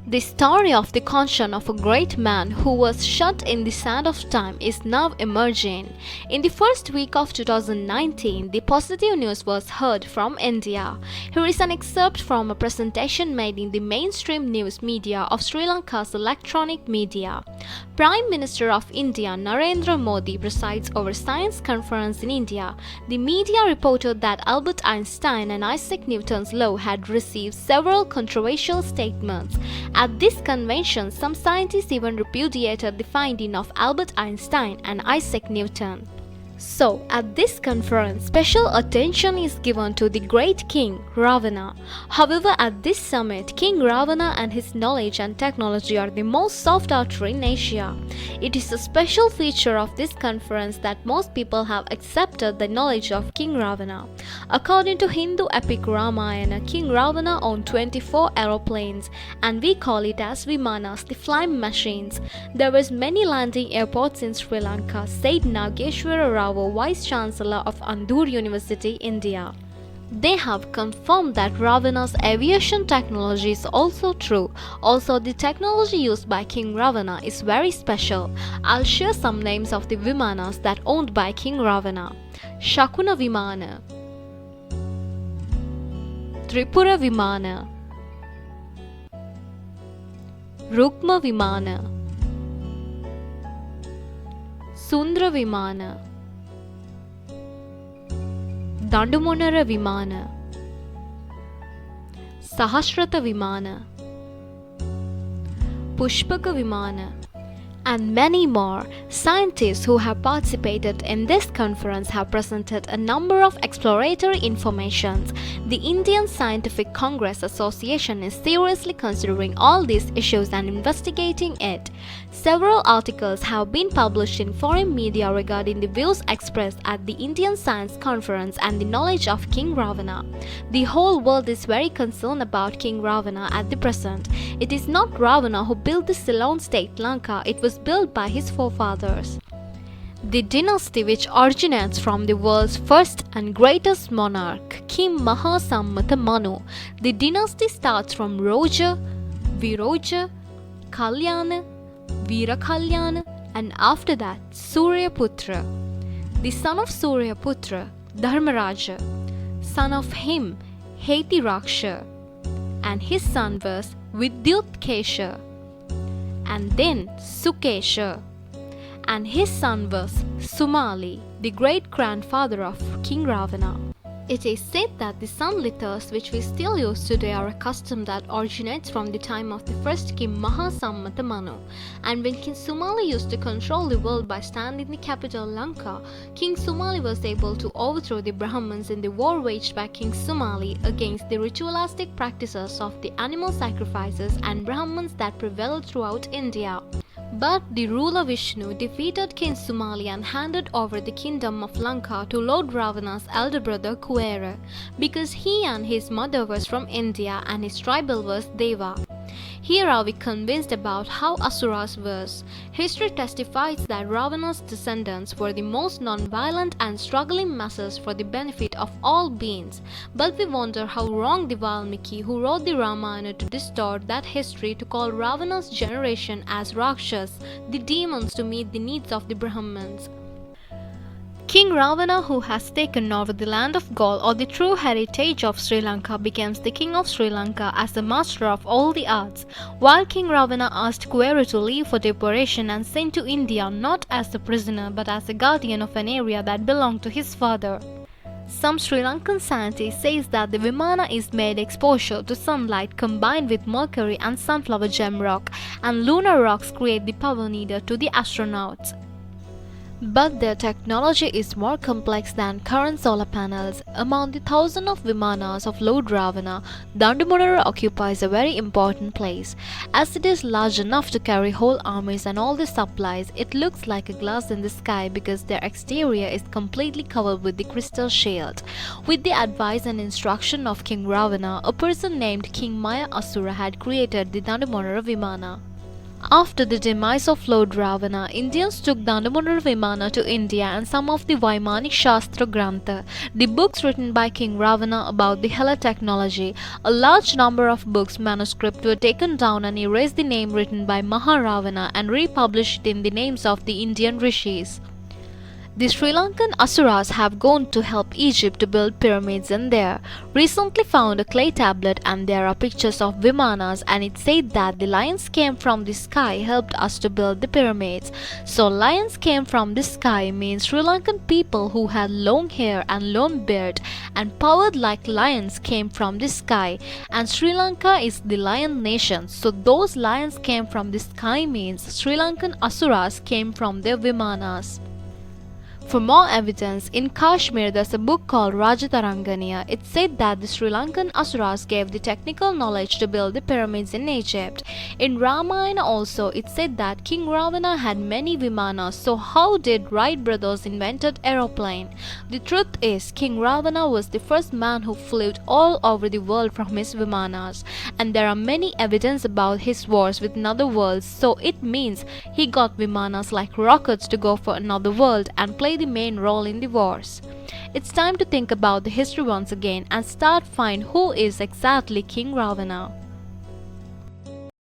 The story of the conscience of a great man who was shut in the sand of time is now emerging. In the first week of 2019, the positive news was heard from India. Here is an excerpt from a presentation made in the mainstream news media of Sri Lanka's electronic media. Prime Minister of India Narendra Modi presides over science conference in India. The media reported that Albert Einstein and Isaac Newton's law had received several controversial statements. At this convention, some scientists even repudiated the finding of Albert Einstein and Isaac Newton. So, at this conference, special attention is given to the great king, Ravana. However, at this summit, King Ravana and his knowledge and technology are the most sought after in Asia. It is a special feature of this conference that most people have accepted the knowledge of King Ravana. According to Hindu epic Ramayana, King Ravana owned 24 aeroplanes, and we call it as Vimanas, the flying machines. There was many landing airports in Sri Lanka, said Nageshwara Rao, Vice Chancellor of Andoor University, India. They have confirmed that Ravana's aviation technology is also true. Also, the technology used by King Ravana is very special. I'll share some names of the Vimanas that owned by King Ravana. Shakuna Vimana, Tripura Vimana, Rukma Vimana, Sundra Vimana, Dandumonara Vimana, Sahasrata Vimana, Pushpaka Vimana, and many more. Scientists who have participated in this conference have presented a number of exploratory informations. The Indian Scientific Congress Association is seriously considering all these issues and investigating it. Several articles have been published in foreign media regarding the views expressed at the Indian Science Conference and the knowledge of King Ravana. The whole world is very concerned about King Ravana at the present. It is not Ravana who built the Ceylon state Lanka, it was built by his forefathers. The dynasty which originates from the world's first and greatest monarch, King Mahasammata Manu. The dynasty starts from Roja, Viroja, Kalyana, Virakalyana, and after that Suryaputra. The son of Suryaputra, Dharmaraja, son of him, Hetiraksha, and his son was Vidyutkesha, and then Sukesha, and his son was Sumali, the great-grandfather of King Ravana. It is said that the sun litters which we still use today are a custom that originates from the time of the first king Mahasammata Manu. And when King Sumali used to control the world by standing the capital Lanka, King Sumali was able to overthrow the Brahmins in the war waged by King Sumali against the ritualistic practices of the animal sacrifices and Brahmins that prevailed throughout India. But the ruler Vishnu defeated King Sumali and handed over the kingdom of Lanka to Lord Ravana's elder brother Kuera, because he and his mother was from India and his tribal was Deva. Here are we convinced about how Asuras was. History testifies that Ravana's descendants were the most non-violent and struggling masses for the benefit of all beings. But we wonder how wrong the Valmiki who wrote the Ramayana to distort that history to call Ravana's generation as Rakshas, the demons to meet the needs of the Brahmins. King Ravana, who has taken over the land of Gaul or the true heritage of Sri Lanka, becomes the king of Sri Lanka as the master of all the arts, while King Ravana asked Kuera to leave for depuration and sent to India not as a prisoner but as a guardian of an area that belonged to his father. Some Sri Lankan scientists say that the Vimana is made exposure to sunlight combined with mercury and sunflower gem rock, and lunar rocks create the power needed to the astronauts. But their technology is more complex than current solar panels. Among the thousands of Vimanas of Lord Ravana, Dandamonara occupies a very important place. As it is large enough to carry whole armies and all the supplies, it looks like a glass in the sky because their exterior is completely covered with the crystal shield. With the advice and instruction of King Ravana, a person named King Maya Asura had created the Dandamonara Vimana. After the demise of Lord Ravana, Indians took the underwater Vimana to India and some of the Vaimanic Shastra Grantha, the books written by King Ravana about the Hela technology. A large number of books manuscripts were taken down and erased the name written by Maharavana and republished it in the names of the Indian rishis. The Sri Lankan Asuras have gone to help Egypt to build pyramids in there. Recently found a clay tablet and there are pictures of Vimanas and it said that the lions came from the sky helped us to build the pyramids. So lions came from the sky means Sri Lankan people who had long hair and long beard and powered like lions came from the sky, and Sri Lanka is the lion nation, so those lions came from the sky means Sri Lankan Asuras came from their Vimanas. For more evidence, in Kashmir there's a book called Rajatarangania. It said that the Sri Lankan Asuras gave the technical knowledge to build the pyramids in Egypt. In Ramayana also it said that King Ravana had many Vimanas, so how did Wright brothers invented aeroplane? The truth is, King Ravana was the first man who flew all over the world from his Vimanas, and there are many evidence about his wars with another worlds, so it means he got Vimanas like rockets to go for another world and play the main role in the wars. It's time to think about the history once again and start find who is exactly King Ravana.